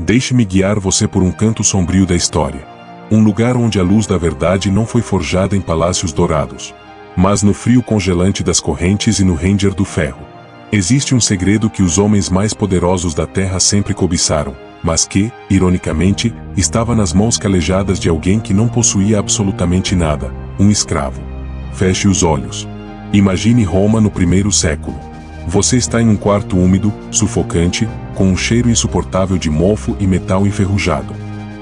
Deixe-me guiar você por um canto sombrio da história. Um lugar onde a luz da verdade não foi forjada em palácios dourados, mas no frio congelante das correntes e no ranger do ferro. Existe um segredo que os homens mais poderosos da Terra sempre cobiçaram, mas que, ironicamente, estava nas mãos calejadas de alguém que não possuía absolutamente nada, um escravo. Feche os olhos. Imagine Roma no primeiro século. Você está em um quarto úmido, sufocante, com um cheiro insuportável de mofo e metal enferrujado.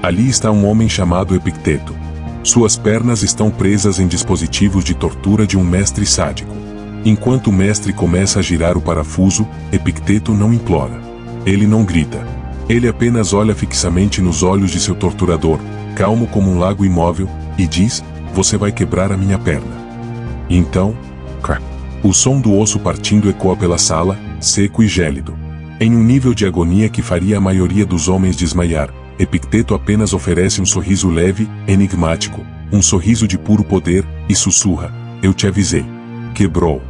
Ali está um homem chamado Epicteto. Suas pernas estão presas em dispositivos de tortura de um mestre sádico. Enquanto o mestre começa a girar o parafuso, Epicteto não implora. Ele não grita. Ele apenas olha fixamente nos olhos de seu torturador, calmo como um lago imóvel, e diz: "Você vai quebrar a minha perna." Então, o som do osso partindo ecoa pela sala, seco e gélido. Em um nível de agonia que faria a maioria dos homens desmaiar, Epicteto apenas oferece um sorriso leve, enigmático, um sorriso de puro poder, e sussurra: "Eu te avisei." Quebrou.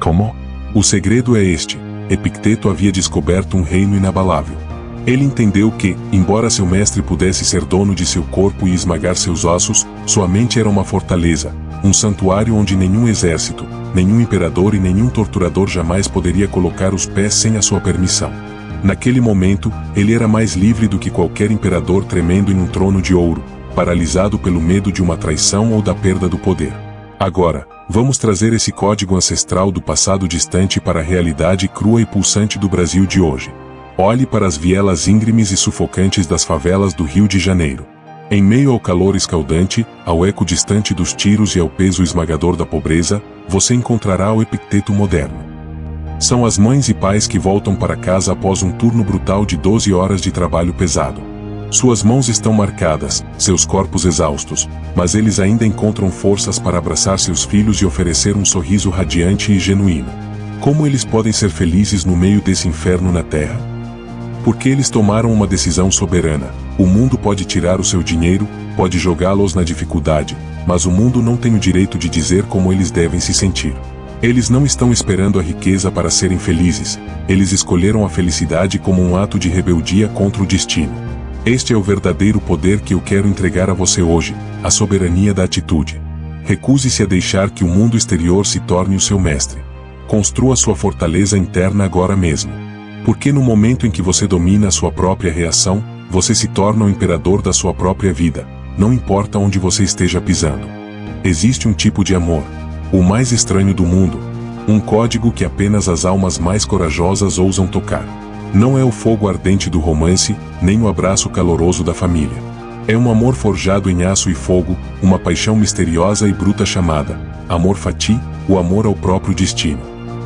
Como? O segredo é este: Epicteto havia descoberto um reino inabalável. Ele entendeu que, embora seu mestre pudesse ser dono de seu corpo e esmagar seus ossos, sua mente era uma fortaleza, um santuário onde nenhum exército, nenhum imperador e nenhum torturador jamais poderia colocar os pés sem a sua permissão. Naquele momento, ele era mais livre do que qualquer imperador tremendo em um trono de ouro, paralisado pelo medo de uma traição ou da perda do poder. Agora, vamos trazer esse código ancestral do passado distante para a realidade crua e pulsante do Brasil de hoje. Olhe para as vielas íngremes e sufocantes das favelas do Rio de Janeiro. Em meio ao calor escaldante, ao eco distante dos tiros e ao peso esmagador da pobreza, você encontrará o Epicteto moderno. São as mães e pais que voltam para casa após um turno brutal de 12 horas de trabalho pesado. Suas mãos estão marcadas, seus corpos exaustos, mas eles ainda encontram forças para abraçar seus filhos e oferecer um sorriso radiante e genuíno. Como eles podem ser felizes no meio desse inferno na Terra? Porque eles tomaram uma decisão soberana. O mundo pode tirar o seu dinheiro, pode jogá-los na dificuldade, mas o mundo não tem o direito de dizer como eles devem se sentir. Eles não estão esperando a riqueza para serem felizes, eles escolheram a felicidade como um ato de rebeldia contra o destino. Este é o verdadeiro poder que eu quero entregar a você hoje, a soberania da atitude. Recuse-se a deixar que o mundo exterior se torne o seu mestre. Construa sua fortaleza interna agora mesmo. Porque no momento em que você domina a sua própria reação, você se torna o imperador da sua própria vida, não importa onde você esteja pisando. Existe um tipo de amor, o mais estranho do mundo, um código que apenas as almas mais corajosas ousam tocar. Não é o fogo ardente do romance, nem o abraço caloroso da família. É um amor forjado em aço e fogo, uma paixão misteriosa e bruta chamada amor fati, o amor ao próprio destino.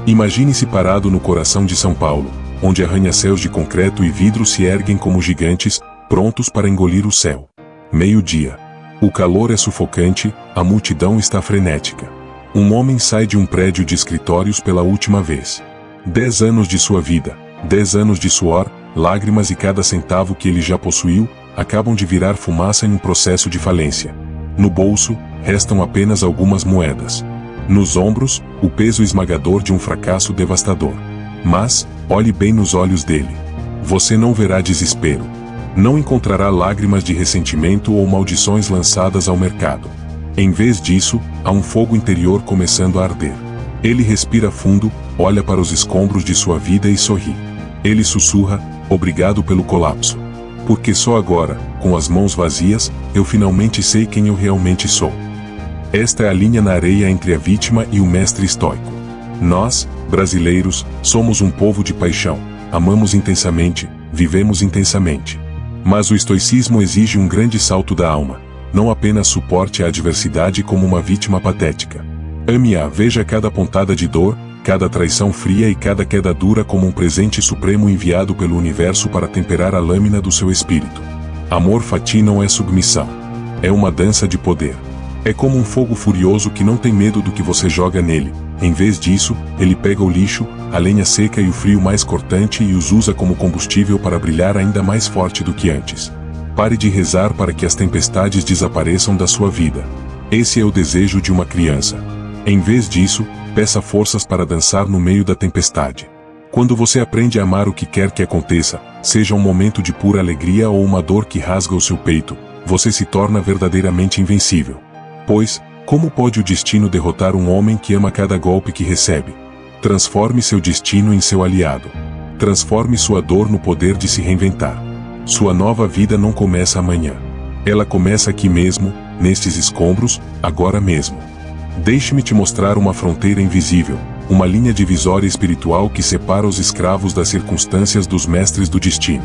Imagine-se parado no coração de São Paulo, onde arranha-céus de concreto e vidro se erguem como gigantes, prontos para engolir o céu. Meio-dia. O calor é sufocante, a multidão está frenética. Um homem sai de um prédio de escritórios pela última vez. 10 anos de sua vida, 10 anos de suor, lágrimas e cada centavo que ele já possuiu, acabam de virar fumaça em um processo de falência. No bolso, restam apenas algumas moedas. Nos ombros, o peso esmagador de um fracasso devastador. Mas, olhe bem nos olhos dele. Você não verá desespero. Não encontrará lágrimas de ressentimento ou maldições lançadas ao mercado. Em vez disso, há um fogo interior começando a arder. Ele respira fundo, olha para os escombros de sua vida e sorri. Ele sussurra: "Obrigado pelo colapso. Porque só agora, com as mãos vazias, eu finalmente sei quem eu realmente sou." Esta é a linha na areia entre a vítima e o mestre estoico. Nós, brasileiros, somos um povo de paixão, amamos intensamente, vivemos intensamente. Mas o estoicismo exige um grande salto da alma, não apenas suporte a adversidade como uma vítima patética. Ame-a, veja cada pontada de dor, cada traição fria e cada queda dura como um presente supremo enviado pelo universo para temperar a lâmina do seu espírito. Amor fati não é submissão. É uma dança de poder. É como um fogo furioso que não tem medo do que você joga nele. Em vez disso, ele pega o lixo, a lenha seca e o frio mais cortante e os usa como combustível para brilhar ainda mais forte do que antes. Pare de rezar para que as tempestades desapareçam da sua vida. Esse é o desejo de uma criança. Em vez disso, peça forças para dançar no meio da tempestade. Quando você aprende a amar o que quer que aconteça, seja um momento de pura alegria ou uma dor que rasga o seu peito, você se torna verdadeiramente invencível. Pois, como pode o destino derrotar um homem que ama cada golpe que recebe? Transforme seu destino em seu aliado. Transforme sua dor no poder de se reinventar. Sua nova vida não começa amanhã. Ela começa aqui mesmo, nestes escombros, agora mesmo. Deixe-me te mostrar uma fronteira invisível, uma linha divisória espiritual que separa os escravos das circunstâncias dos mestres do destino.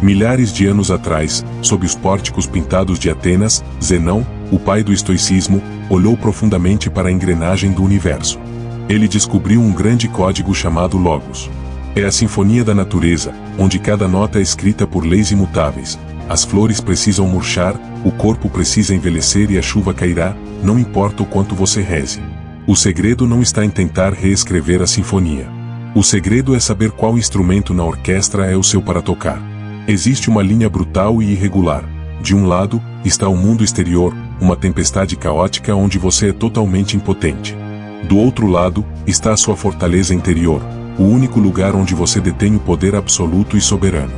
Milhares de anos atrás, sob os pórticos pintados de Atenas, Zenão, o pai do estoicismo, olhou profundamente para a engrenagem do universo. Ele descobriu um grande código chamado Logos. É a sinfonia da natureza, onde cada nota é escrita por leis imutáveis. As flores precisam murchar, o corpo precisa envelhecer e a chuva cairá, não importa o quanto você reze. O segredo não está em tentar reescrever a sinfonia. O segredo é saber qual instrumento na orquestra é o seu para tocar. Existe uma linha brutal e irregular. De um lado, está o mundo exterior, uma tempestade caótica onde você é totalmente impotente. Do outro lado, está a sua fortaleza interior, o único lugar onde você detém o poder absoluto e soberano.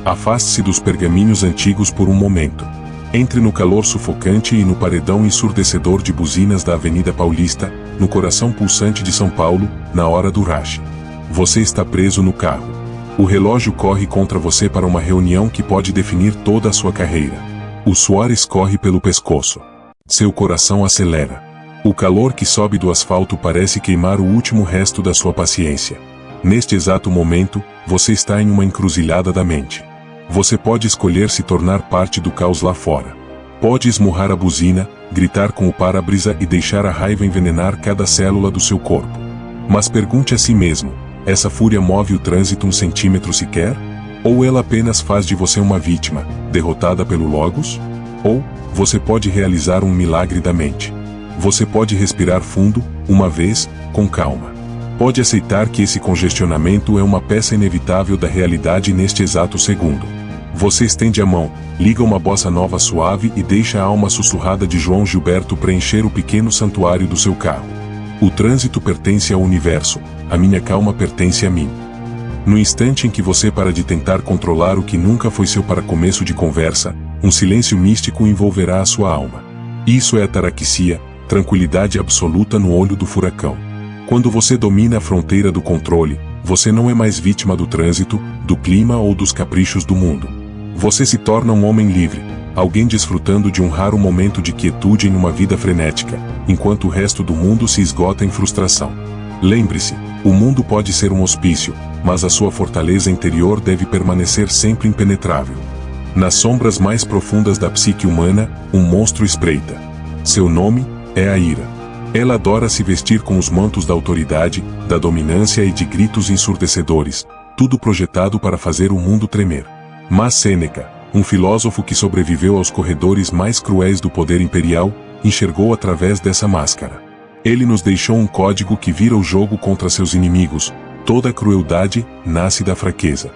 Afaste-se dos pergaminhos antigos por um momento. Entre no calor sufocante e no paredão ensurdecedor de buzinas da Avenida Paulista, no coração pulsante de São Paulo, na hora do rush. Você está preso no carro. O relógio corre contra você para uma reunião que pode definir toda a sua carreira. O suor escorre pelo pescoço. Seu coração acelera. O calor que sobe do asfalto parece queimar o último resto da sua paciência. Neste exato momento, você está em uma encruzilhada da mente. Você pode escolher se tornar parte do caos lá fora. Pode esmurrar a buzina, gritar com o para-brisa e deixar a raiva envenenar cada célula do seu corpo. Mas pergunte a si mesmo, essa fúria move o trânsito um centímetro sequer? Ou ela apenas faz de você uma vítima, derrotada pelo Logos? Ou, você pode realizar um milagre da mente. Você pode respirar fundo, uma vez, com calma. Pode aceitar que esse congestionamento é uma peça inevitável da realidade neste exato segundo. Você estende a mão, liga uma bossa nova suave e deixa a alma sussurrada de João Gilberto preencher o pequeno santuário do seu carro. O trânsito pertence ao universo, a minha calma pertence a mim. No instante em que você para de tentar controlar o que nunca foi seu para começo de conversa, um silêncio místico envolverá a sua alma. Isso é ataraxia, tranquilidade absoluta no olho do furacão. Quando você domina a fronteira do controle, você não é mais vítima do trânsito, do clima ou dos caprichos do mundo. Você se torna um homem livre, alguém desfrutando de um raro momento de quietude em uma vida frenética, enquanto o resto do mundo se esgota em frustração. Lembre-se, o mundo pode ser um hospício, mas a sua fortaleza interior deve permanecer sempre impenetrável. Nas sombras mais profundas da psique humana, um monstro espreita. Seu nome é a ira. Ela adora se vestir com os mantos da autoridade, da dominância e de gritos ensurdecedores, tudo projetado para fazer o mundo tremer. Mas Sêneca, um filósofo que sobreviveu aos corredores mais cruéis do poder imperial, enxergou através dessa máscara. Ele nos deixou um código que vira o jogo contra seus inimigos. Toda crueldade nasce da fraqueza.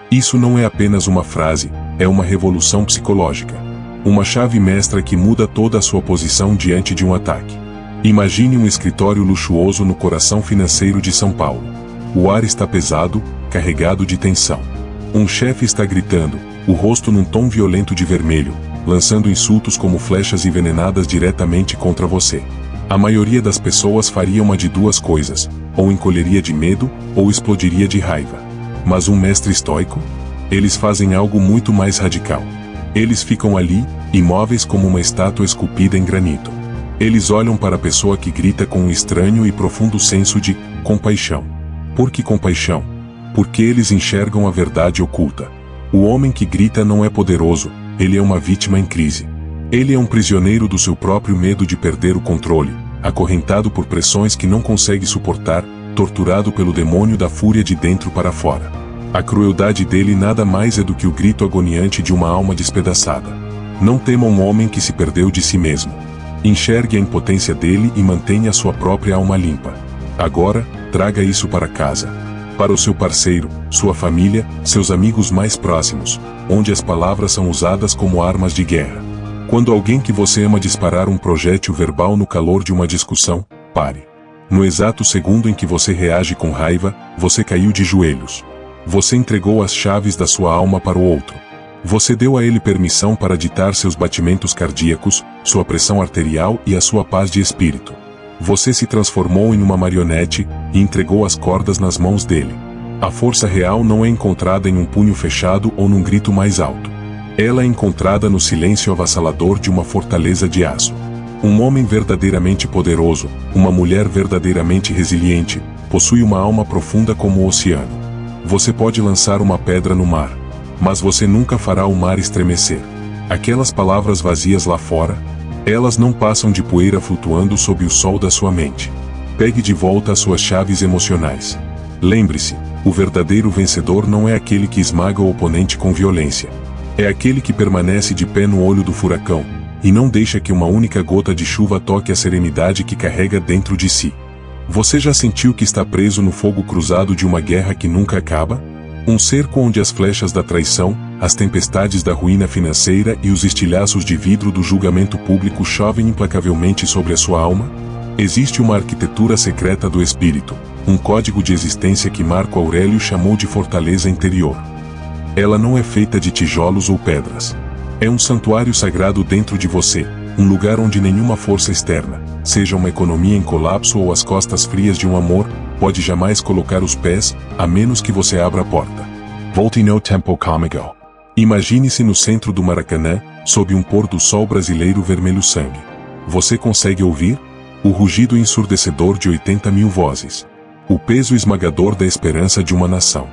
Isso não é apenas uma frase, é uma revolução psicológica. Uma chave mestra que muda toda a sua posição diante de um ataque. Imagine um escritório luxuoso no coração financeiro de São Paulo. O ar está pesado, carregado de tensão. Um chefe está gritando, o rosto num tom violento de vermelho, lançando insultos como flechas envenenadas diretamente contra você. A maioria das pessoas faria uma de duas coisas, ou encolheria de medo, ou explodiria de raiva. Mas um mestre estoico? Eles fazem algo muito mais radical. Eles ficam ali, imóveis como uma estátua esculpida em granito. Eles olham para a pessoa que grita com um estranho e profundo senso de compaixão. Por que compaixão? Porque eles enxergam a verdade oculta. O homem que grita não é poderoso, ele é uma vítima em crise. Ele é um prisioneiro do seu próprio medo de perder o controle, acorrentado por pressões que não consegue suportar, torturado pelo demônio da fúria de dentro para fora. A crueldade dele nada mais é do que o grito agoniante de uma alma despedaçada. Não tema um homem que se perdeu de si mesmo. Enxergue a impotência dele e mantenha a sua própria alma limpa. Agora, traga isso para casa. Para o seu parceiro, sua família, seus amigos mais próximos, onde as palavras são usadas como armas de guerra. Quando alguém que você ama disparar um projétil verbal no calor de uma discussão, pare. No exato segundo em que você reage com raiva, você caiu de joelhos. Você entregou as chaves da sua alma para o outro. Você deu a ele permissão para ditar seus batimentos cardíacos, sua pressão arterial e a sua paz de espírito. Você se transformou em uma marionete e entregou as cordas nas mãos dele. A força real não é encontrada em um punho fechado ou num grito mais alto. Ela é encontrada no silêncio avassalador de uma fortaleza de aço. Um homem verdadeiramente poderoso, uma mulher verdadeiramente resiliente, possui uma alma profunda como o oceano. Você pode lançar uma pedra no mar, mas você nunca fará o mar estremecer. Aquelas palavras vazias lá fora, elas não passam de poeira flutuando sob o sol da sua mente. Pegue de volta as suas chaves emocionais. Lembre-se, o verdadeiro vencedor não é aquele que esmaga o oponente com violência. É aquele que permanece de pé no olho do furacão, e não deixa que uma única gota de chuva toque a serenidade que carrega dentro de si. Você já sentiu que está preso no fogo cruzado de uma guerra que nunca acaba? Um cerco onde as flechas da traição, as tempestades da ruína financeira e os estilhaços de vidro do julgamento público chovem implacavelmente sobre a sua alma? Existe uma arquitetura secreta do espírito, um código de existência que Marco Aurélio chamou de fortaleza interior. Ela não é feita de tijolos ou pedras. É um santuário sagrado dentro de você, um lugar onde nenhuma força externa, seja uma economia em colapso ou as costas frias de um amor, pode jamais colocar os pés, a menos que você abra a porta. Volte no tempo comigo. Imagine-se no centro do Maracanã, sob um pôr do sol brasileiro vermelho sangue. Você consegue ouvir? O rugido ensurdecedor de 80 mil vozes. O peso esmagador da esperança de uma nação.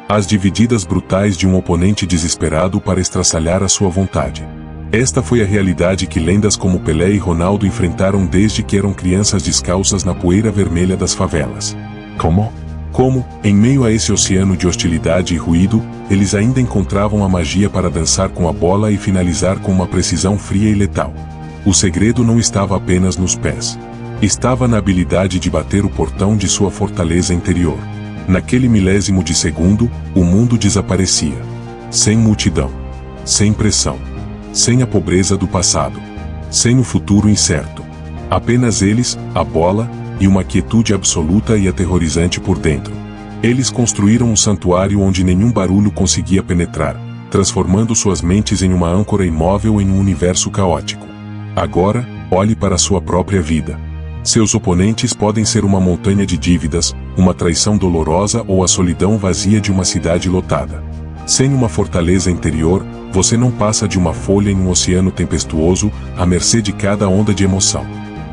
As divididas brutais de um oponente desesperado para estraçalhar a sua vontade. Esta foi a realidade que lendas como Pelé e Ronaldo enfrentaram desde que eram crianças descalças na poeira vermelha das favelas. Como, em meio a esse oceano de hostilidade e ruído, eles ainda encontravam a magia para dançar com a bola e finalizar com uma precisão fria e letal. O segredo não estava apenas nos pés. Estava na habilidade de bater o portão de sua fortaleza interior. Naquele milésimo de segundo, o mundo desaparecia. Sem multidão. Sem pressão. Sem a pobreza do passado. Sem o futuro incerto. Apenas eles, a bola, e uma quietude absoluta e aterrorizante por dentro. Eles construíram um santuário onde nenhum barulho conseguia penetrar, transformando suas mentes em uma âncora imóvel em um universo caótico. Agora, olhe para sua própria vida. Seus oponentes podem ser uma montanha de dívidas, uma traição dolorosa ou a solidão vazia de uma cidade lotada. Sem uma fortaleza interior, você não passa de uma folha em um oceano tempestuoso, à mercê de cada onda de emoção.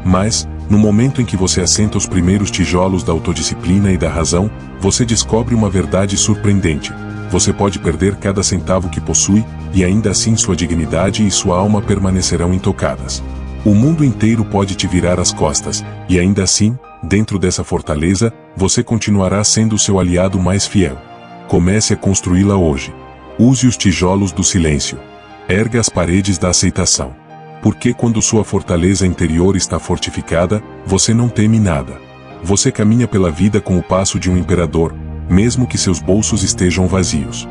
Mas, no momento em que você assenta os primeiros tijolos da autodisciplina e da razão, você descobre uma verdade surpreendente. Você pode perder cada centavo que possui, e ainda assim sua dignidade e sua alma permanecerão intocadas. O mundo inteiro pode te virar as costas, e ainda assim, dentro dessa fortaleza, você continuará sendo seu aliado mais fiel. Comece a construí-la hoje. Use os tijolos do silêncio. Erga as paredes da aceitação. Porque quando sua fortaleza interior está fortificada, você não teme nada. Você caminha pela vida com o passo de um imperador, mesmo que seus bolsos estejam vazios.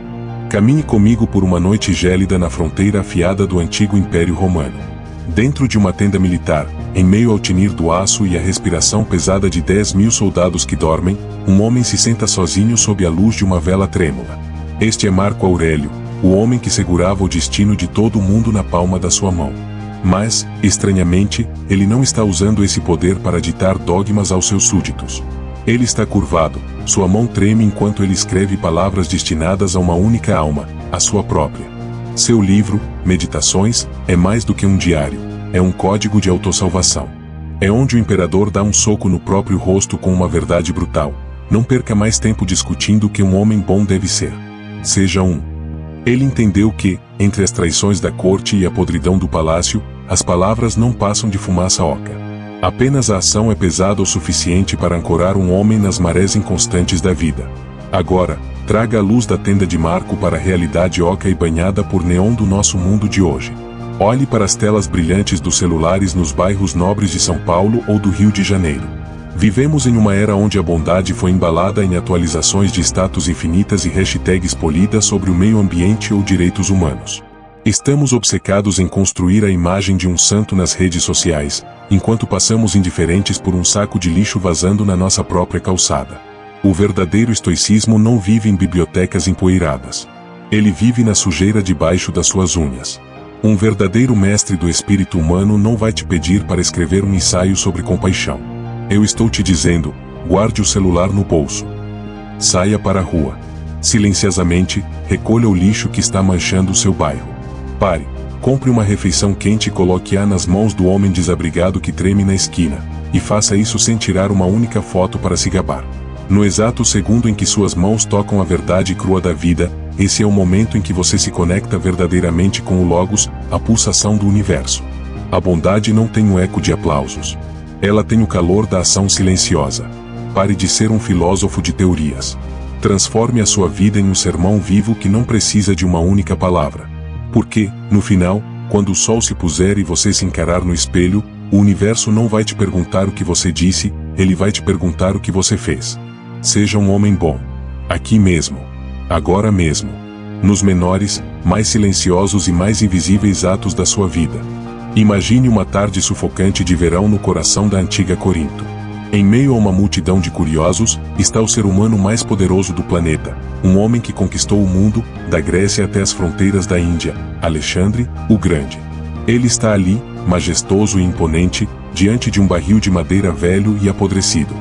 Caminhe comigo por uma noite gélida na fronteira afiada do antigo Império Romano. Dentro de uma tenda militar, em meio ao tinir do aço e à respiração pesada de 10.000 soldados que dormem, um homem se senta sozinho sob a luz de uma vela trêmula. Este é Marco Aurélio, o homem que segurava o destino de todo o mundo na palma da sua mão. Mas, estranhamente, ele não está usando esse poder para ditar dogmas aos seus súditos. Ele está curvado, sua mão treme enquanto ele escreve palavras destinadas a uma única alma, a sua própria. Seu livro, Meditações, é mais do que um diário, é um código de autossalvação. É onde o imperador dá um soco no próprio rosto com uma verdade brutal. Não perca mais tempo discutindo o que um homem bom deve ser. Seja um. Ele entendeu que, entre as traições da corte e a podridão do palácio, as palavras não passam de fumaça oca. Apenas a ação é pesada o suficiente para ancorar um homem nas marés inconstantes da vida. Agora, traga a luz da tenda de Marco para a realidade oca e banhada por neon do nosso mundo de hoje. Olhe para as telas brilhantes dos celulares nos bairros nobres de São Paulo ou do Rio de Janeiro. Vivemos em uma era onde a bondade foi embalada em atualizações de status infinitas e hashtags polidas sobre o meio ambiente ou direitos humanos. Estamos obcecados em construir a imagem de um santo nas redes sociais, enquanto passamos indiferentes por um saco de lixo vazando na nossa própria calçada. O verdadeiro estoicismo não vive em bibliotecas empoeiradas. Ele vive na sujeira debaixo das suas unhas. Um verdadeiro mestre do espírito humano não vai te pedir para escrever um ensaio sobre compaixão. Eu estou te dizendo, guarde o celular no bolso. Saia para a rua. Silenciosamente, recolha o lixo que está manchando o seu bairro. Pare, compre uma refeição quente e coloque-a nas mãos do homem desabrigado que treme na esquina, e faça isso sem tirar uma única foto para se gabar. No exato segundo em que suas mãos tocam a verdade crua da vida, esse é o momento em que você se conecta verdadeiramente com o Logos, a pulsação do universo. A bondade não tem o eco de aplausos. Ela tem o calor da ação silenciosa. Pare de ser um filósofo de teorias. Transforme a sua vida em um sermão vivo que não precisa de uma única palavra. Porque, no final, quando o sol se puser e você se encarar no espelho, o universo não vai te perguntar o que você disse, ele vai te perguntar o que você fez. Seja um homem bom. Aqui mesmo. Agora mesmo. Nos menores, mais silenciosos e mais invisíveis atos da sua vida. Imagine uma tarde sufocante de verão no coração da antiga Corinto. Em meio a uma multidão de curiosos, está o ser humano mais poderoso do planeta, um homem que conquistou o mundo, da Grécia até as fronteiras da Índia, Alexandre, o Grande. Ele está ali, majestoso e imponente, diante de um barril de madeira velho e apodrecido.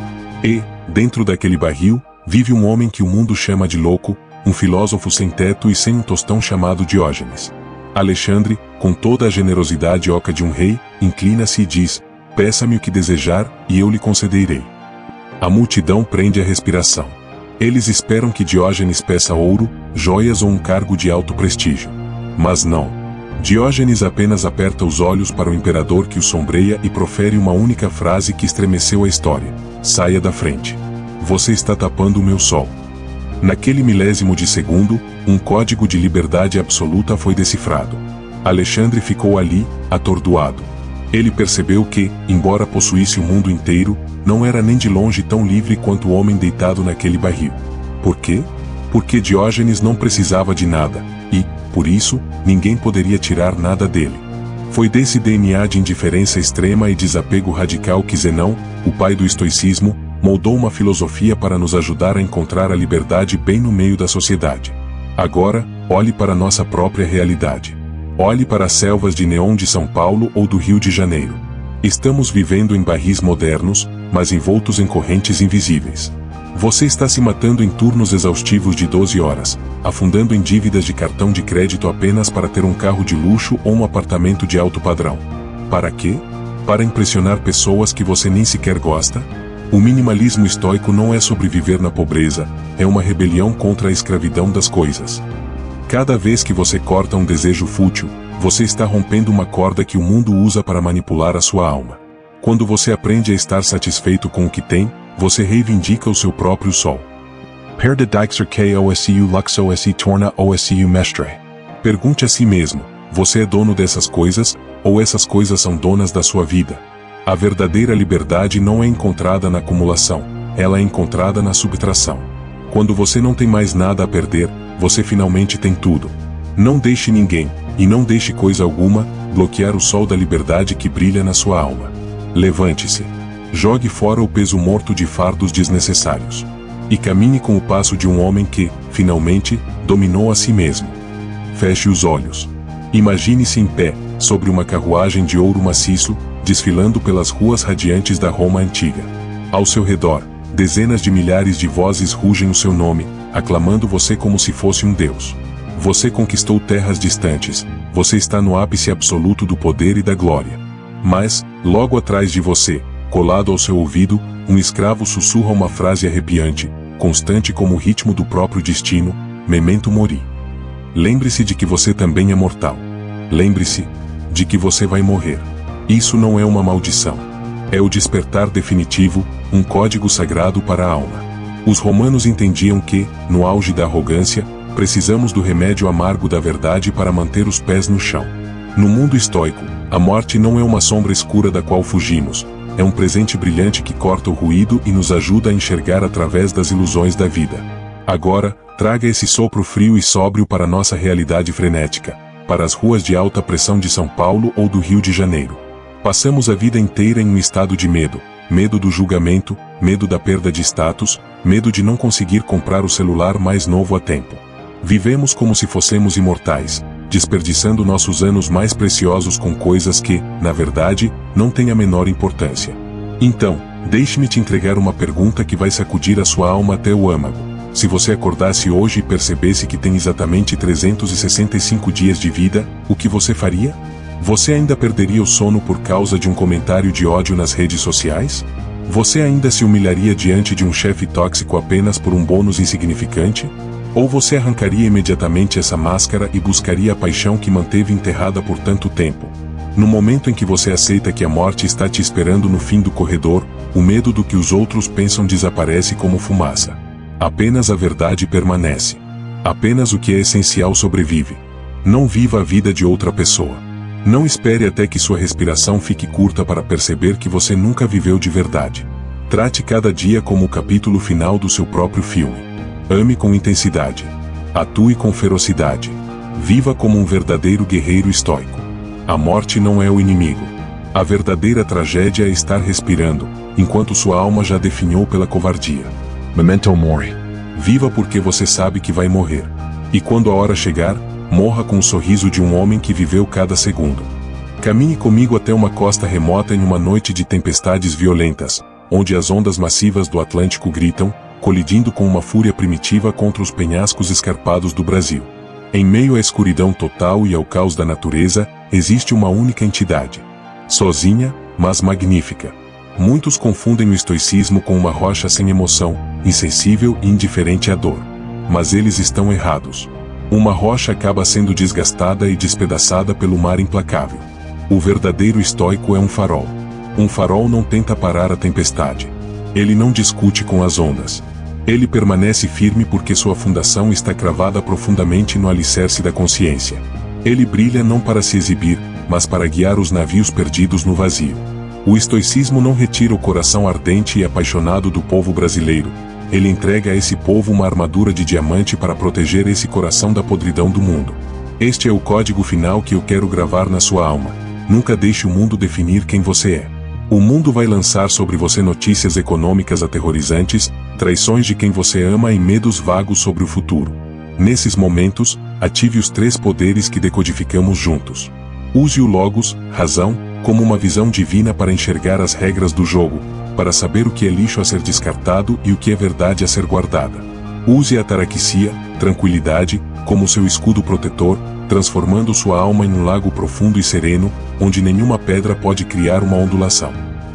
E, dentro daquele barril, vive um homem que o mundo chama de louco, um filósofo sem teto e sem um tostão chamado Diógenes. Alexandre, com toda a generosidade oca de um rei, inclina-se e diz: peça-me o que desejar, e eu lhe concederei. A multidão prende a respiração. Eles esperam que Diógenes peça ouro, joias ou um cargo de alto prestígio. Mas não. Diógenes apenas aperta os olhos para o imperador que o sombreia e profere uma única frase que estremeceu a história: saia da frente. Você está tapando o meu sol. Naquele milésimo de segundo, um código de liberdade absoluta foi decifrado. Alexandre ficou ali, atordoado. Ele percebeu que, embora possuísse o mundo inteiro, não era nem de longe tão livre quanto o homem deitado naquele barril. Por quê? Porque Diógenes não precisava de nada, e, por isso, ninguém poderia tirar nada dele. Foi desse DNA de indiferença extrema e desapego radical que Zenão, o pai do estoicismo, moldou uma filosofia para nos ajudar a encontrar a liberdade bem no meio da sociedade. Agora, olhe para nossa própria realidade. Olhe para as selvas de neon de São Paulo ou do Rio de Janeiro. Estamos vivendo em barris modernos, mas envoltos em correntes invisíveis. Você está se matando em turnos exaustivos de 12 horas, afundando em dívidas de cartão de crédito apenas para ter um carro de luxo ou um apartamento de alto padrão. Para quê? Para impressionar pessoas que você nem sequer gosta? O minimalismo estoico não é sobreviver na pobreza, é uma rebelião contra a escravidão das coisas. Cada vez que você corta um desejo fútil, você está rompendo uma corda que o mundo usa para manipular a sua alma. Quando você aprende a estar satisfeito com o que tem, você reivindica o seu próprio sol. Per de Dijkser que OSU Luxo se torna OSU mestre. Pergunte a si mesmo, você é dono dessas coisas, ou essas coisas são donas da sua vida? A verdadeira liberdade não é encontrada na acumulação, ela é encontrada na subtração. Quando você não tem mais nada a perder, você finalmente tem tudo. Não deixe ninguém, e não deixe coisa alguma, bloquear o sol da liberdade que brilha na sua alma. Levante-se. Jogue fora o peso morto de fardos desnecessários. E caminhe com o passo de um homem que, finalmente, dominou a si mesmo. Feche os olhos. Imagine-se em pé, sobre uma carruagem de ouro maciço, desfilando pelas ruas radiantes da Roma antiga. Ao seu redor, dezenas de milhares de vozes rugem o seu nome, aclamando você como se fosse um deus. Você conquistou terras distantes, você está no ápice absoluto do poder e da glória. Mas, logo atrás de você, colado ao seu ouvido, um escravo sussurra uma frase arrepiante, constante como o ritmo do próprio destino: memento mori. Lembre-se de que você também é mortal. Lembre-se de que você vai morrer. Isso não é uma maldição. É o despertar definitivo, um código sagrado para a alma. Os romanos entendiam que, no auge da arrogância, precisamos do remédio amargo da verdade para manter os pés no chão. No mundo estoico, a morte não é uma sombra escura da qual fugimos, é um presente brilhante que corta o ruído e nos ajuda a enxergar através das ilusões da vida. Agora, traga esse sopro frio e sóbrio para nossa realidade frenética. para as ruas de alta pressão de São Paulo ou do Rio de Janeiro. Passamos a vida inteira em um estado de medo. Medo do julgamento, medo da perda de status, medo de não conseguir comprar o celular mais novo a tempo. Vivemos como se fossemos imortais, desperdiçando nossos anos mais preciosos com coisas que, na verdade, não têm a menor importância. Então, deixe-me te entregar uma pergunta que vai sacudir a sua alma até o âmago. Se você acordasse hoje e percebesse que tem exatamente 365 dias de vida, o que você faria? Você ainda perderia o sono por causa de um comentário de ódio nas redes sociais? Você ainda se humilharia diante de um chefe tóxico apenas por um bônus insignificante? Ou você arrancaria imediatamente essa máscara e buscaria a paixão que manteve enterrada por tanto tempo? No momento em que você aceita que a morte está te esperando no fim do corredor, o medo do que os outros pensam desaparece como fumaça. Apenas a verdade permanece. Apenas o que é essencial sobrevive. Não viva a vida de outra pessoa. Não espere até que sua respiração fique curta para perceber que você nunca viveu de verdade. Trate cada dia como o capítulo final do seu próprio filme. Ame com intensidade. Atue com ferocidade. Viva como um verdadeiro guerreiro estoico. A morte não é o inimigo. A verdadeira tragédia é estar respirando, enquanto sua alma já definhou pela covardia. Memento mori. Viva porque você sabe que vai morrer. E quando a hora chegar, morra com o sorriso de um homem que viveu cada segundo. Caminhe comigo até uma costa remota em uma noite de tempestades violentas, onde as ondas massivas do Atlântico gritam, colidindo com uma fúria primitiva contra os penhascos escarpados do Brasil. Em meio à escuridão total e ao caos da natureza, existe uma única entidade. Sozinha, mas magnífica. Muitos confundem o estoicismo com uma rocha sem emoção, insensível e indiferente à dor. Mas eles estão errados. Uma rocha acaba sendo desgastada e despedaçada pelo mar implacável. O verdadeiro estoico é um farol. Um farol não tenta parar a tempestade. Ele não discute com as ondas. Ele permanece firme porque sua fundação está cravada profundamente no alicerce da consciência. Ele brilha não para se exibir, mas para guiar os navios perdidos no vazio. O estoicismo não retira o coração ardente e apaixonado do povo brasileiro. Ele entrega a esse povo uma armadura de diamante para proteger esse coração da podridão do mundo. Este é o código final que eu quero gravar na sua alma. Nunca deixe o mundo definir quem você é. O mundo vai lançar sobre você notícias econômicas aterrorizantes, traições de quem você ama e medos vagos sobre o futuro. Nesses momentos, ative os 3 poderes que decodificamos juntos. Use o Logos, razão, como uma visão divina para enxergar as regras do jogo, para saber o que é lixo a ser descartado e o que é verdade a ser guardada. Use a Ataraxia, tranquilidade, como seu escudo protetor, transformando sua alma em um lago profundo e sereno, onde nenhuma pedra pode criar uma ondulação.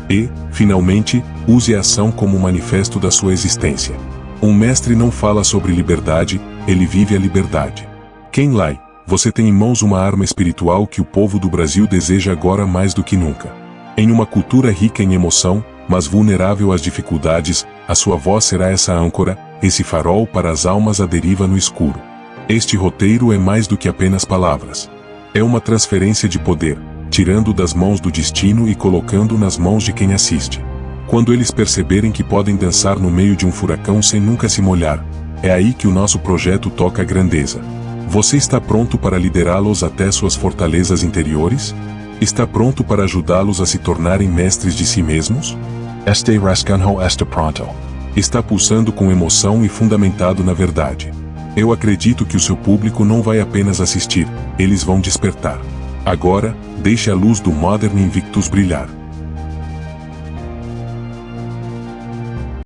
E, finalmente, use a ação como um manifesto da sua existência. Um mestre não fala sobre liberdade, ele vive a liberdade. Quem Lai, você tem em mãos uma arma espiritual que o povo do Brasil deseja agora mais do que nunca. Em uma cultura rica em emoção, mas vulnerável às dificuldades, a sua voz será essa âncora, esse farol para as almas à deriva no escuro. Este roteiro é mais do que apenas palavras. É uma transferência de poder, tirando das mãos do destino e colocando nas mãos de quem assiste. Quando eles perceberem que podem dançar no meio de um furacão sem nunca se molhar, é aí que o nosso projeto toca a grandeza. Você está pronto para liderá-los até suas fortalezas interiores? Está pronto para ajudá-los a se tornarem mestres de si mesmos? Este rascanho está pronto. Está pulsando com emoção e fundamentado na verdade. Eu acredito que o seu público não vai apenas assistir, eles vão despertar. Agora, deixe a luz do Modern Invictus brilhar.